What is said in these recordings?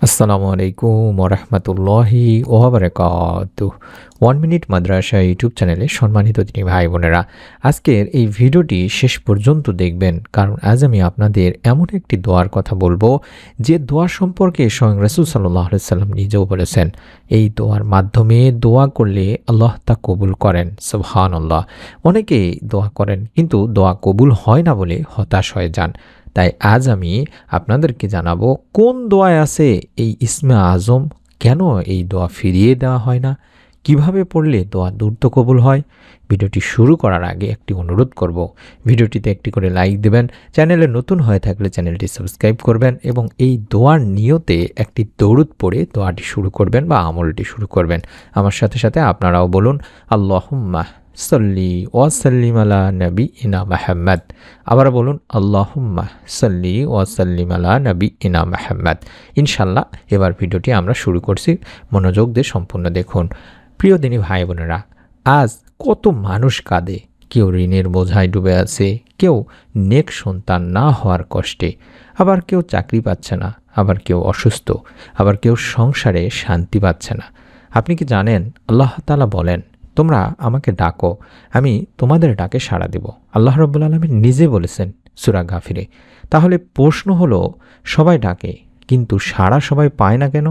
আসসালামু আলাইকুম ওরহমতুল্লাহি ওবরাকাতুহ। 1 মিনিট মাদ্রাসা ইউটিউব চ্যানেলে সম্মানিত দিনী ভাই বোনেরা, আজকের এই ভিডিওটি শেষ পর্যন্ত দেখবেন, কারণ আজ আমি আপনাদের এমন একটি দোয়ার কথা বলবো যে দোয়া সম্পর্কে স্বয়ং রাসূল সাল্লাল্লাহু আলাইহি সাল্লাম নিজেও বলেছেন। এই দোয়ার মাধ্যমে দোয়া করলে আল্লাহ তা কবুল করেন। সুবহানাল্লাহ। অনেকেই দোয়া করেন কিন্তু দোয়া কবুল হয় না বলে হতাশ হয়ে যান। তাই আজ আমি আপনাদেরকে জানাবো কোন দোয়ায় আছে এই ইসমে আজম, কেন এই দোয়া ফিরিয়ে দেওয়া হয় না, কিভাবে পড়লে দোয়া দ্রুত কবুল হয়। ভিডিওটি শুরু করার আগে একটি অনুরোধ করব, ভিডিওটিতে একটি করে লাইক দেবেন, চ্যানেলে নতুন হয়ে থাকলে চ্যানেলটি সাবস্ক্রাইব করবেন এবং এই দোয়ার নিয়তে একটি দরুদ পড়ে দোয়াটি শুরু করবেন বা আমলটি শুরু করবেন। আমার সাথে সাথে আপনারাও বলুন আল্লাহুম্মা সাল্লি ওয়াসাল্লিম আলা নবিয়িনা মুহাম্মদ। আবার বলুন আল্লাহুম্মা সাল্লি ওয়াসাল্লিম আলা নবিয়িনা মুহাম্মদ। ইনশাআল্লাহ এবার ভিডিওটি আমরা শুরু করছি, মনোযোগ দিয়ে সম্পূর্ণ দেখুন। প্রিয় দিনী ভাই বোনেরা, আজ কত মানুষ কাঁদে, কেউ ঋণের বোঝায় ডুবে আছে, কেউ নেক সন্তান না হওয়ার কষ্টে, আবার কেউ চাকরি পাচ্ছে না, আবার কেউ অসুস্থ, আবার কেউ সংসারে শান্তি পাচ্ছে না। আপনি কি জানেন আল্লাহ তাআলা বলেন, তোমরা আমাকে ডাকো, আমি তোমাদের ডাকে সাড়া দেব। আল্লাহ রাব্বুল আলামিন নিজে বলেছেন সূরা গাফিরে। তাহলে প্রশ্ন হলো, সবাই ডাকে কিন্তু সাড়া সবাই পায় না কেন?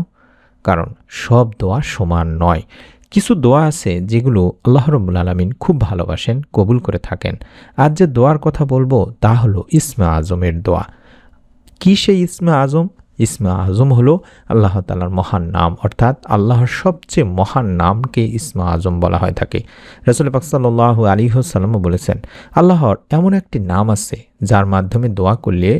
কারণ সব দোয়া সমান নয়। কিছু দোয়া আছে যেগুলো আল্লাহ রাব্বুল আলামিন খুব ভালোবাসেন, কবুল করে থাকেন। আজ যে দোয়ার কথা বলবো তা হলো ইসমে আজমের দোয়া। কি সেই ইসমে আজম? ইসমে আজম হলো আল্লাহ তাআলার মহান নাম, অর্থাৎ আল্লাহর সবচেয়ে মহান নামকে ইসমে আজম বলা হয়ে থাকে। রাসূল পাক সাল্লাল্লাহু আলাইহি ওয়াসাল্লাম বলেছেন, আল্লাহর এমন একটি নাম আছে যার মাধ্যমে দোয়া করলে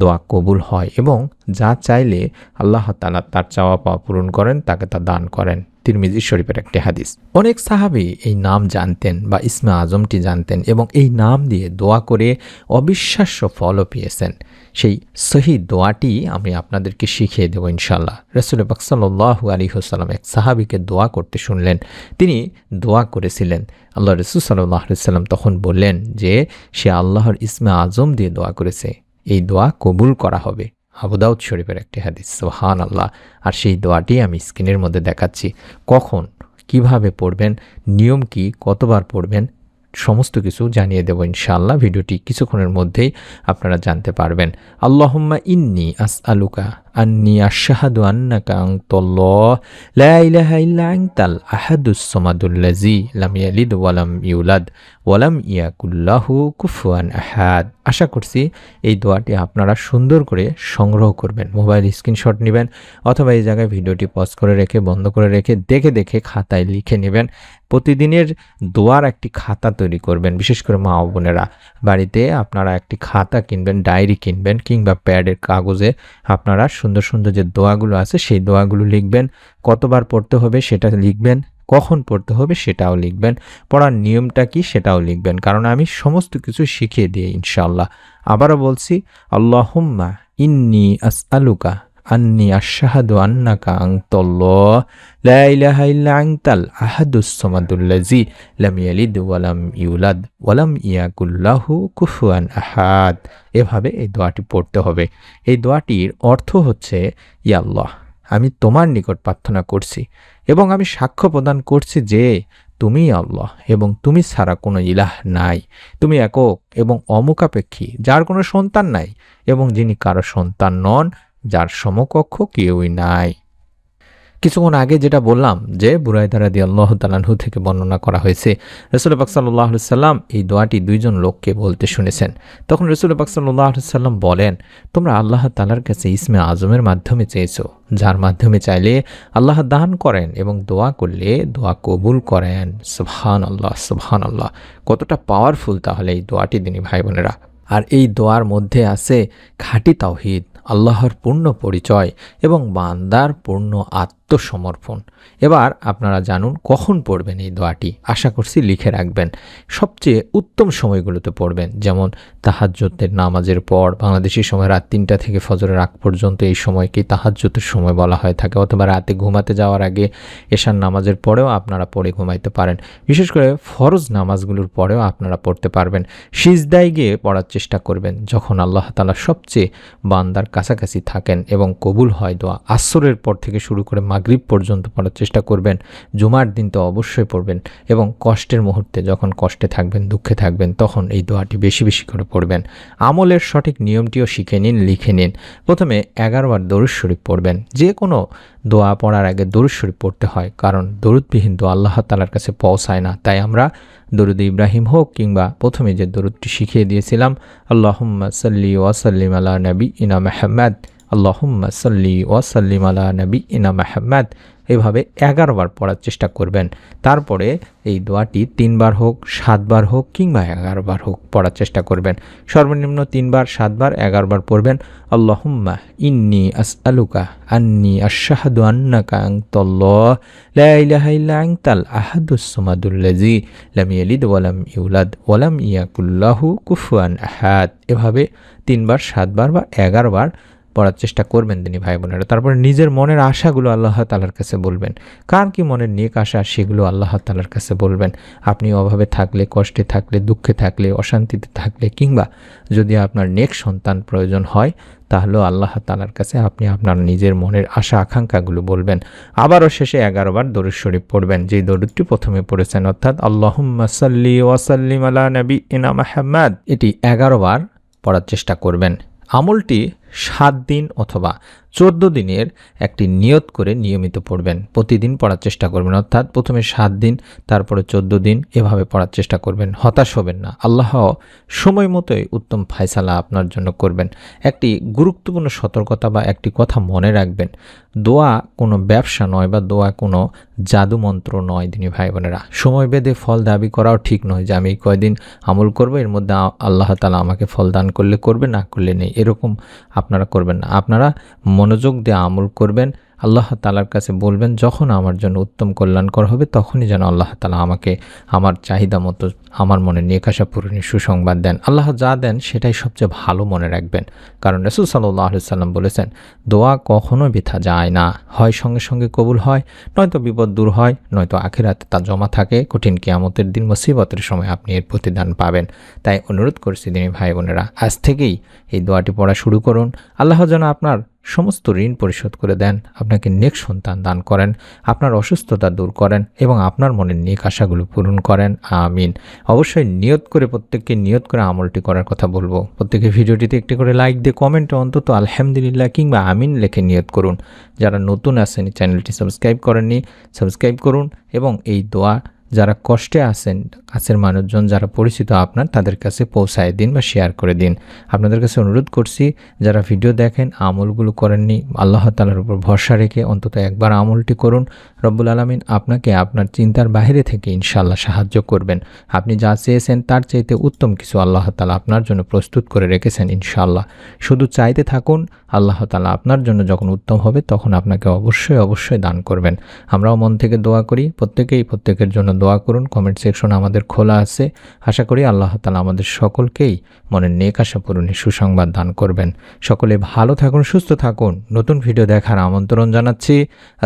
দোয়া কবুল হয় এবং যা চাইলে আল্লাহ তাআলা তার চাওয়া পাওয়া পূরণ করেন, তাকে তা দান করেন। তিরমিজি শরীফের একটি হাদিস। অনেক সাহাবী এই নাম জানতেন বা ইসমে আজমটি জানতেন এবং এই নাম দিয়ে দোয়া করে অবিশ্বাস্য ফলও পেয়েছেন। সেই সহি দোয়াটি আমি আপনাদেরকে শিখিয়ে দেব ইনশাআল্লাহ। রাসূল পাক সাল্লাল্লাহু আলাইহি ওয়াসাল্লাম এক সাহাবীকে দোয়া করতে শুনলেন। তিনি দোয়া করেছিলেন। আল্লাহ রাসূল সাল্লাল্লাহু আলাইহি ওয়াসাল্লাম তখন বললেন যে সে আল্লাহর ইসমে আজম দিয়ে দোয়া করেছে, এই দোয়া কবুল করা হবে। আবু দাউদ শরীফের একটি হাদিস। সুবহানাল্লাহ। আর সেই দোয়াটি আমি স্ক্রিনের মধ্যে দেখাচ্ছি। কখন, কিভাবে পড়বেন, নিয়ম কি, কতবার পড়বেন, সমস্ত কিছু জানিয়ে দেব ইনশাআল্লাহ। ভিডিওটি কিছুক্ষণের মধ্যেই আপনারা জানতে পারবেন। আল্লাহুম্মা ইন্নী আসআলুকা আন্নী আশহাদু আন্নাকা আনতাল্লাহ লা ইলাহা ইল্লা আনতাল আহাদুস সামাদুল্লাযী লাম ইয়ালিদ ওয়া লাম ইউলাদ ওয়া লাম ইয়াকুল লাহু কুফুয়ান আহাদ। আশা করছি এই দোয়াটি আপনারা সুন্দর করে সংগ্রহ করবেন। মোবাইল স্ক্রিনশট নেবেন অথবা এই জায়গায় ভিডিওটি পজ করে রেখে, বন্ধ করে রেখে দেখে দেখে খাতায় লিখে নেবেন। প্রতিদিনের দোয়ার একটি খাতা তৈরি করবেন। বিশেষ করে মা ও বোনেরা বাড়িতে আপনারা একটি খাতা কিনবেন, ডায়েরি কিনবেন কিংবা প্যাডের কাগজে আপনারা সুন্দর সুন্দর যে দোয়াগুলো আছে সেই দোয়াগুলো লিখবেন। কতবার পড়তে হবে সেটা লিখবেন, কখন পড়তে হবে সেটাও লিখবেন, পড়ার নিয়মটা কি সেটাও লিখবেন, কারণ আমি সমস্ত কিছু শিখিয়ে দিই ইনশাআল্লাহ। আবারও বলছি, আল্লাহুম্মা ইন্নী আসআলুকা আন্নী আশহাদু আন্নাকা আনতাল্লাহ লা ইলাহা ইল্লা আনতাল আহাদুস সামাদুল্লাযী লাম ইয়ালিদ ওয়া লাম ইউলাদ ওয়া লাম ইয়াকুল লাহু কুফুয়ান আহাদ। এভাবে এই দোয়াটি পড়তে হবে। এই দোয়াটির অর্থ হচ্ছে, ইয়া আল্লাহ, আমি তোমার নিকট প্রার্থনা করছি এবং আমি সাক্ষ্য প্রদান করছি যে তুমি আল্লাহ এবং তুমি ছাড়া কোনো ইলাহ নাই। তুমি একক এবং অমুখাপেক্ষী, যার কোনো সন্তান নাই এবং যিনি কারো সন্তান নন, যার সমকক্ষ কেউই নাই। কিছুক্ষণ আগে যেটা বললাম যে বুরায়দা রাদিয়াল্লাহু তাআলা আনহু থেকে বর্ণনা করা হয়েছে, রাসূল পাক সাল্লাল্লাহু আলাইহি সাল্লাম এই দোয়াটি দুইজন লোককে বলতে শুনেছেন। তখন রাসূল পাক সাল্লাল্লাহু আলাইহি সাল্লাম বলেন, তোমরা আল্লাহ তাআলার কাছে ইসমে আজমের মাধ্যমে চেয়েছো, যার মাধ্যমে চাইলে আল্লাহ দান করেন এবং দোয়া করলে দোয়া কবুল করেন। সুবহানাল্লাহ, সুবহানাল্লাহ। কতটা পাওয়ারফুল তাহলে এই দোয়াটি দিনী ভাই বোনেরা। আর এই দোয়ার মধ্যে আছে খাঁটি তাওহীদ, আল্লাহর পূর্ণ পরিচয় এবং বান্দার পূর্ণ আত্মসমর্পণ। এবার আপনারা জানুন কখন পড়বেন এই দোয়াটি। আশা করছি লিখে রাখবেন। সবচেয়ে উত্তম সময়গুলোতে পড়বেন, যেমন তাহাজ্জুদের নামাজের পর, বাংলাদেশি সময় রাত ৩টা থেকে ফজরের আগ পর্যন্ত এই সময়কে তাহাজ্জুদের সময় বলা হয়ে থাকে, অথবা রাতে ঘুমাতে যাওয়ার আগে এশার নামাজের পরেও আপনারা পড়ে ঘুমাইতে পারেন। বিশেষ করে ফরজ নামাজগুলোর পরেও আপনারা পড়তে পারবেন। সিজদায় গিয়ে পড়ার চেষ্টা করবেন যখন আল্লাহ তাআলা সবচেয়ে বান্দার কাছাকাছি থাকেন এবং কবুল হয় দোয়া। আসরের পর থেকে শুরু করে মাগরিব পর্যন্ত পড়ার চেষ্টা করবেন। জুমার দিন তো অবশ্যই পড়বেন, এবং কষ্টের মুহূর্তে যখন কষ্টে থাকবেন, দুঃখে থাকবেন, তখন এই দোয়াটি বেশি বেশি করে পড়বেন। আমলের সঠিক নিয়মটিও শিখে নিন, লিখে নিন। প্রথমে 11 বার দরুদ শরীফ পড়বেন। যে কোনো দোয়া পড়ার আগে দরুদ শরীফ পড়তে হয়, কারণ দরুদবিহীন দোয়া আল্লাহ তাআলার কাছে পৌঁছায় না। তাই আমরা দরুদ ইব্রাহিম হোক কিংবা প্রথমে যে দরুদটি শিখিয়ে দিয়েছিলাম, আল্লাহুম্মা সাল্লি ওয়া সাল্লিম আলা নাবিয়িনা মুহাম্মাদ, আল্লাহুম্মা সাল্লি ওয়া সাল্লিম আলা নাবিয়িনা মুহাম্মাদ, এভাবে 11 বার পড়ার চেষ্টা করবেন। তারপরে এই দোয়াটি 3 বার হোক, 7 বার হোক কিংবা 11 বার হোক পড়ার চেষ্টা করবেন। সর্বনিম্ন 3 বার, 7 বার, 11 বার পড়বেন। আল্লাহুম্মা ইন্নী আসআলুকা আন্নী আশহাদু আন্নাকা আনতাল্লাহ লা ইলাহা ইল্লা আনতাল আহাদুস সামাদুল্লাযী লাম ইয়ালিদ ওয়া লাম ইউলাদ ওয়া লাম ইয়াকুল লাহু কুফুয়ান আহাদ। এভাবে 3 বার, 7 বার বা 11 বার পড়ার চেষ্টা করবেন তিনি ভাই বোনেরা। তারপরে নিজের মনের আশাগুলো আল্লাহ তাআলার কাছে বলবেন। কার কি মনের নেক আশা, সেগুলো আল্লাহ তাআলার কাছে বলবেন। আপনি অভাবে থাকলে, কষ্টে থাকলে, দুঃখে থাকলে, অশান্তিতে থাকলে, কিংবা যদি আপনার নেক সন্তান প্রয়োজন হয়, তাহলেও আল্লাহ তাআলার কাছে আপনি আপনার নিজের মনের আশা আকাঙ্ক্ষাগুলো বলবেন। আবারও শেষে 11 বার দরুদ শরীফ পড়বেন, যেই দরুদটি প্রথমে পড়েছেন, অর্থাৎ আল্লাহুম্মা সাল্লি ওয়া সাল্লিম আলা নাবিয়িনা মুহাম্মাদ। এটি 11 বার পড়ার চেষ্টা করবেন। আমলটি 7 দিন অথবা 14 দিনের একটি নিয়ত করে নিয়মিত পড়বেন। প্রতিদিন পড়ার চেষ্টা করবেন, অর্থাৎ প্রথমে 7 দিন, তারপরে 14 দিন, এভাবে পড়ার চেষ্টা করবেন। হতাশ হবেন না, আল্লাহ সময় মতোই উত্তম ফায়সালা আপনার জন্য করবেন। একটি গুরুত্বপূর্ণ সতর্কতা বা একটি কথা মনে রাখবেন, দোয়া কোনো ব্যবসা নয় বা দোয়া কোনো জাদুমন্ত্র নয় দিনী ভাই বোনেরা। সময় বেঁধে ফল দাবি করাও ঠিক নয় যে আমি কয়দিন আমল করব, এর মধ্যে আল্লাহ তাআলা আমাকে ফল দান করলে করবে, না করলে নেই, এরকম আপনারা করবেন না। আপনারা মনোযোগ দিয়ে আমল করবেন, আল্লাহ তাআলার কাছে বলবেন যখন আমার জন্য উত্তম কল্যাণকর হবে তখনই যেন আল্লাহ তাআলা আমাকে আমার চাহিদা মতো আমার মনে নেক আশা পূরণের সুসংবাদ দেন। আল্লাহ যা দেন সেটাই সবচেয়ে ভালো মনে রাখবেন, কারণ রাসূল সাল্লাল্লাহু আলাইহি সাল্লাম বলেছেন, দোয়া কখনো বৃথা যায় না, হয় সঙ্গে সঙ্গে কবুল হয়, নয়তো বিপদ দূর হয়, নয়তো আখিরাতে তা জমা থাকে, কঠিন কিয়ামতের দিন মুসিবতের সময় আপনি এর প্রতিদান পাবেন। তাই অনুরোধ করছি দিনী ভাই বোনেরা, আজ থেকেই এই দোয়াটি পড়া শুরু করুন। আল্লাহ যেন আপনার সমস্ত ঋণ পরিশোধ করে দেন, আপনাকে নেক সন্তান দান করেন, আপনার অসুস্থতা দূর করেন এবং আপনার মনের নেক আশাগুলো পূরণ করেন। আমিন। অবশ্যই নিয়ত করে, প্রত্যেককে নিয়ত করে আমলটি করার কথা বলবো। প্রত্যেকে ভিডিওটিতে একটি করে লাইক দিয়ে কমেন্টে অন্তত আলহামদুলিল্লাহ কিংবা আমিন লিখে নিয়ত করুন। যারা নতুন আছেন, চ্যানেলটি সাবস্ক্রাইব করেননি, সাবস্ক্রাইব করুন এবং এই দোয়া যারা কষ্টে আছেন, কাছের মানুষজন যারা পরিচিত আপনার, তাদের কাছে পৌঁছায় দিন বা শেয়ার করে দিন। আপনাদের কাছে অনুরোধ করছি, যারা ভিডিও দেখেন আমলগুলো করেননি, আল্লাহ তাআলার উপর ভরসা রেখে অন্তত একবার আমলটি করুন। রব্বুল আলামিন আপনাকে আপনার চিন্তার বাইরে থেকে ইনশাআল্লাহ সাহায্য করবেন। আপনি যা চেয়েছেন তার চাইতে উত্তম কিছু আল্লাহ তাআলা আপনার জন্য প্রস্তুত করে রেখেছেন ইনশাআল্লাহ। শুধু চাইতে থাকুন, আল্লাহ তাআলা আপনার জন্য যখন উত্তম হবে তখন আপনাকে অবশ্যই অবশ্যই দান করবেন। আমরাও মন থেকে দোয়া করি, প্রত্যেকেই প্রত্যেকের জন্য দোয়া করুন। কমেন্ট সেকশন আমাদের খোলা আছে। আশা করি আল্লাহ তাআলা আমাদের সকলকেই মনের নেক আশা পূরণের সুসংবাদ দান করবেন। সকলে ভালো থাকুন, সুস্থ থাকুন। নতুন ভিডিও দেখার আমন্ত্রণ জানাচ্ছি।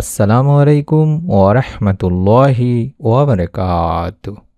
আসসালামু আলাইকুম ওয়া রাহমাতুল্লাহি ওয়া বারাকাতুহু।